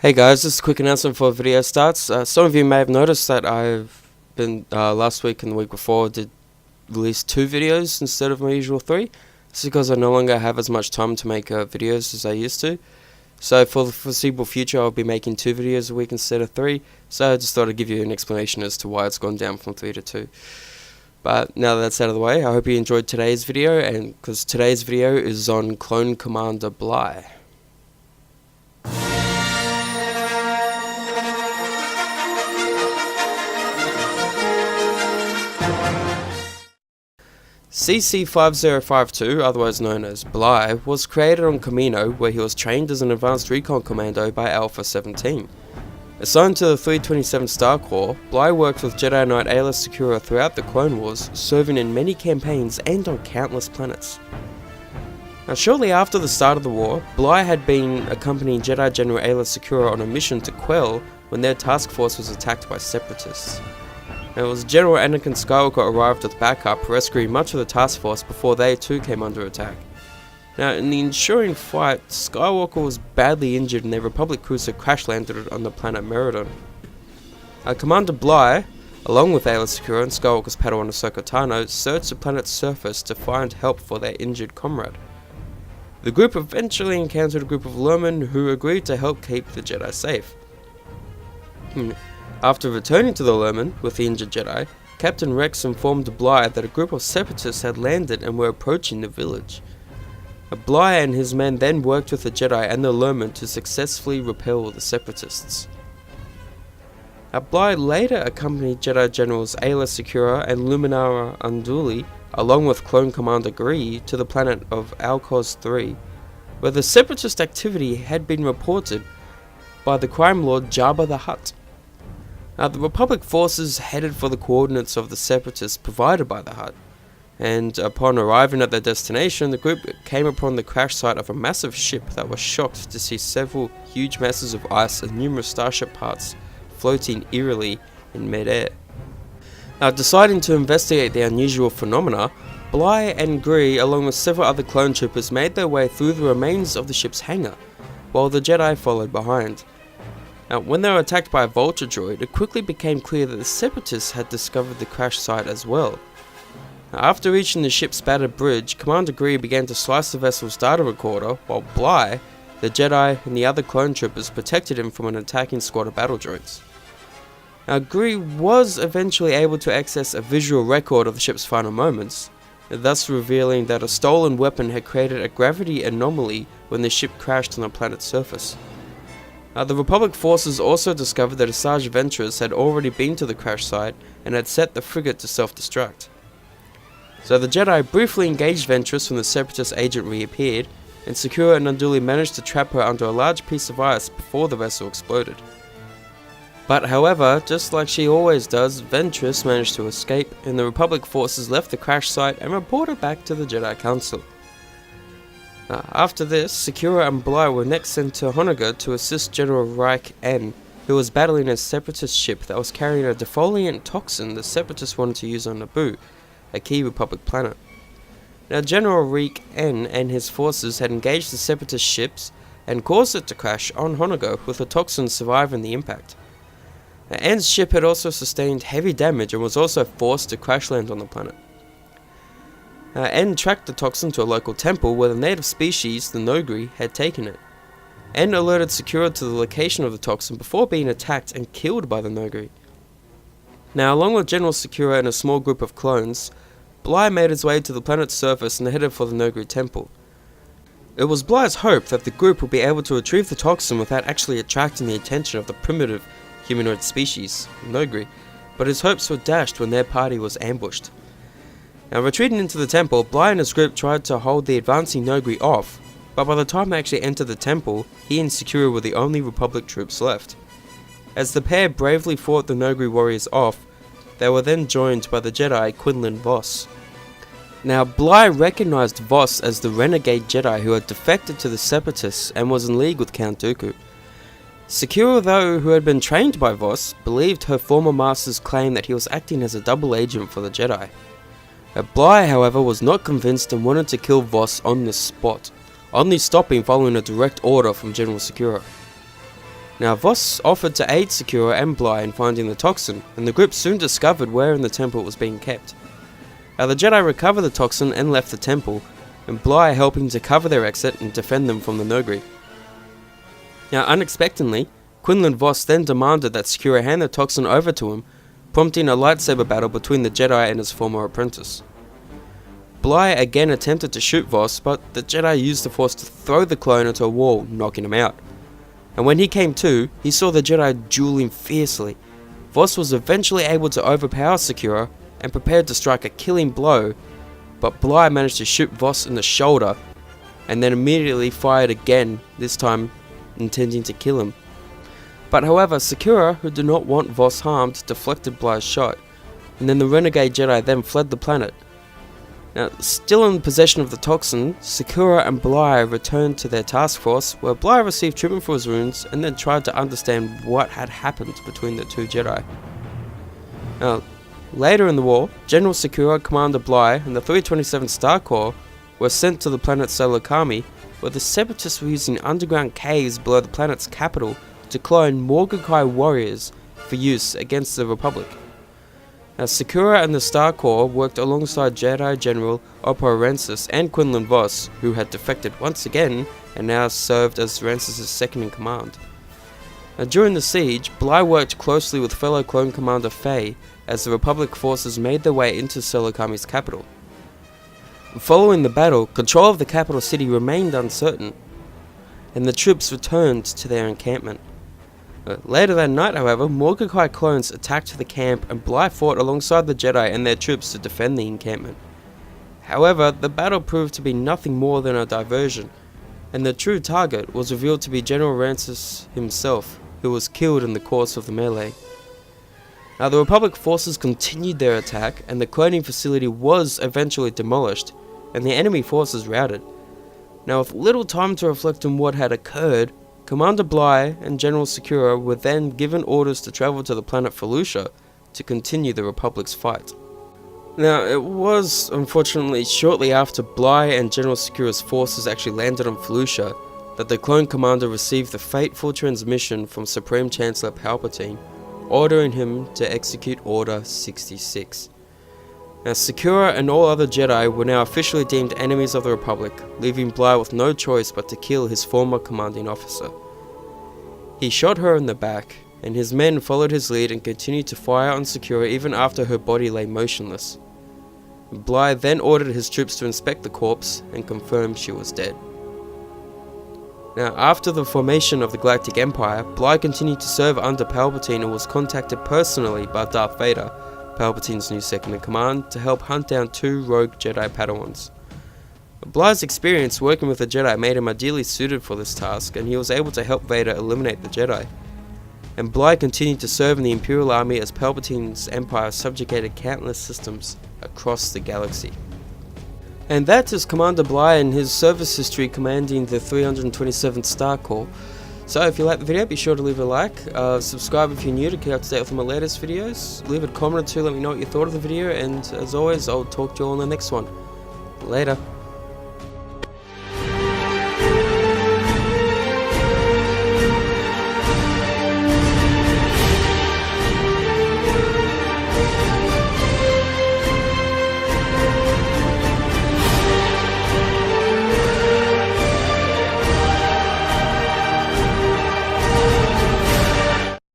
Hey guys, just a quick announcement before the video starts. Some of you may have noticed that I've been, last week and the week before, did release 2 videos instead of my usual 3. This is because I no longer have as much time to make videos as I used to. So for the foreseeable future, I'll be making 2 videos a week instead of 3. So I just thought I'd give you an explanation as to why it's gone down from 3 to 2. But now that that's out of the way, I hope you enjoyed today's video, and because today's video is on Clone Commander Bly. CC-5052, otherwise known as Bly, was created on Kamino, where he was trained as an advanced recon commando by Alpha 17. Assigned to the 327 Star Corps, Bly worked with Jedi Knight Aayla Secura throughout the Clone Wars, serving in many campaigns and on countless planets. Now, shortly after the start of the war, Bly had been accompanying Jedi General Aayla Secura on a mission to Quell when their task force was attacked by Separatists. Now, it was General Anakin Skywalker arrived with backup, rescuing much of the task force before they too came under attack. Now, in the ensuing fight, Skywalker was badly injured and their Republic cruiser crash landed on the planet Meridon. Commander Bly, along with Aayla Secura and Skywalker's Padawan Ahsoka Tano, searched the planet's surface to find help for their injured comrade. The group eventually encountered a group of Lurmen who agreed to help keep the Jedi safe. After returning to the Lurmen with the injured Jedi, Captain Rex informed Bly that a group of Separatists had landed and were approaching the village. Bly and his men then worked with the Jedi and the Lurmen to successfully repel the Separatists. Bly later accompanied Jedi Generals Aayla Secura and Luminara Unduli, along with Clone Commander Bly, to the planet of Alcos 3, where the Separatist activity had been reported by the crime lord Jabba the Hutt. The Republic forces headed for the coordinates of the Separatists provided by the Hutt, and upon arriving at their destination, the group came upon the crash site of a massive ship that was shocked to see several huge masses of ice and numerous starship parts floating eerily in mid-air. Deciding to investigate the unusual phenomena, Bly and Bly, along with several other clone troopers, made their way through the remains of the ship's hangar, while the Jedi followed behind. When they were attacked by a vulture droid, it quickly became clear that the Separatists had discovered the crash site as well. After reaching the ship's battered bridge, Commander Bly began to slice the vessel's data recorder, while Bly, the Jedi, and the other clone troopers protected him from an attacking squad of battle droids. Bly was eventually able to access a visual record of the ship's final moments, thus revealing that a stolen weapon had created a gravity anomaly when the ship crashed on the planet's surface. The Republic forces also discovered that Asajj Ventress had already been to the crash site and had set the frigate to self-destruct. So the Jedi briefly engaged Ventress when the Separatist agent reappeared, and Secura and Unduli managed to trap her under a large piece of ice before the vessel exploded. But however, just like she always does, Ventress managed to escape, and the Republic forces left the crash site and reported back to the Jedi Council. After this, Secura and Bly were next sent to Honaga to assist General Reich N, who was battling a Separatist ship that was carrying a defoliant toxin the Separatists wanted to use on Naboo, a key Republic planet. General Reich N and his forces had engaged the Separatist ships and caused it to crash on Honaga, with the toxin surviving the impact. N's ship had also sustained heavy damage and was also forced to crash land on the planet. N tracked the toxin to a local temple where the native species, the Nogri, had taken it. N alerted Secura to the location of the toxin before being attacked and killed by the Nogri. Along with General Secura and a small group of clones, Bly made his way to the planet's surface and headed for the Nogri temple. It was Bly's hope that the group would be able to retrieve the toxin without actually attracting the attention of the primitive humanoid species, Nogri, but his hopes were dashed when their party was ambushed. Retreating into the temple, Bly and his group tried to hold the advancing Nogri off, but by the time they actually entered the temple, he and Secura were the only Republic troops left. As the pair bravely fought the Nogri warriors off, they were then joined by the Jedi Quinlan Vos. Bly recognized Vos as the renegade Jedi who had defected to the Separatists and was in league with Count Dooku. Secura, though, who had been trained by Vos, believed her former master's claim that he was acting as a double agent for the Jedi. Bly, however, was not convinced and wanted to kill Vos on the spot, only stopping following a direct order from General Secura. Now Voss offered to aid Secura and Bly in finding the toxin, and the group soon discovered where in the temple it was being kept. Now the Jedi recovered the toxin and left the temple, and Bly helping to cover their exit and defend them from the Noghri. Now unexpectedly, Quinlan Voss then demanded that Secura hand the toxin over to him, prompting a lightsaber battle between the Jedi and his former apprentice. Bly again attempted to shoot Voss, but the Jedi used the Force to throw the clone into a wall, knocking him out. And when he came to, he saw the Jedi dueling fiercely. Voss was eventually able to overpower Secura and prepared to strike a killing blow, but Bly managed to shoot Voss in the shoulder, and then immediately fired again, this time intending to kill him. But however, Secura, who did not want Voss harmed, deflected Bly's shot, and then the renegade Jedi then fled the planet. Now, still in possession of the toxin, Secura and Bly returned to their task force, where Bly received treatment for his wounds and then tried to understand what had happened between the two Jedi. Now, later in the war, General Secura, Commander Bly, and the 327th Star Corps were sent to the planet Selokami, where the Separatists were using underground caves below the planet's capital to clone Morgenkai warriors for use against the Republic. Now, Secura and the Star Corps worked alongside Jedi General Oppo Rancis and Quinlan Voss, who had defected once again and now served as Rancis' second-in-command. Now, during the siege, Bly worked closely with fellow Clone Commander Faye as the Republic forces made their way into Selokami's capital. Following the battle, control of the capital city remained uncertain, and the troops returned to their encampment. Later that night, however, Morgenkai clones attacked the camp and Bly fought alongside the Jedi and their troops to defend the encampment. However, the battle proved to be nothing more than a diversion, and the true target was revealed to be General Rancis himself, who was killed in the course of the melee. Now, the Republic forces continued their attack, and the cloning facility was eventually demolished, and the enemy forces routed. Now, with little time to reflect on what had occurred, Commander Bly and General Secura were then given orders to travel to the planet Felucia to continue the Republic's fight. Now, it was unfortunately shortly after Bly and General Secura's forces actually landed on Felucia that the Clone Commander received the fateful transmission from Supreme Chancellor Palpatine, ordering him to execute Order 66. Now, Secura and all other Jedi were now officially deemed enemies of the Republic, leaving Bly with no choice but to kill his former commanding officer. He shot her in the back, and his men followed his lead and continued to fire on Secura even after her body lay motionless. Bly then ordered his troops to inspect the corpse and confirm she was dead. Now, after the formation of the Galactic Empire, Bly continued to serve under Palpatine and was contacted personally by Darth Vader, Palpatine's new second-in-command, to help hunt down 2 rogue Jedi Padawans. Bly's experience working with the Jedi made him ideally suited for this task, and he was able to help Vader eliminate the Jedi. And Bly continued to serve in the Imperial Army as Palpatine's empire subjugated countless systems across the galaxy. And that is Commander Bly and his service history commanding the 327th Star Corps. So if you like the video, be sure to leave a like, subscribe if you're new to keep up to date with my latest videos, leave a comment or two, let me know what you thought of the video, and as always, I'll talk to you all in the next one. Later.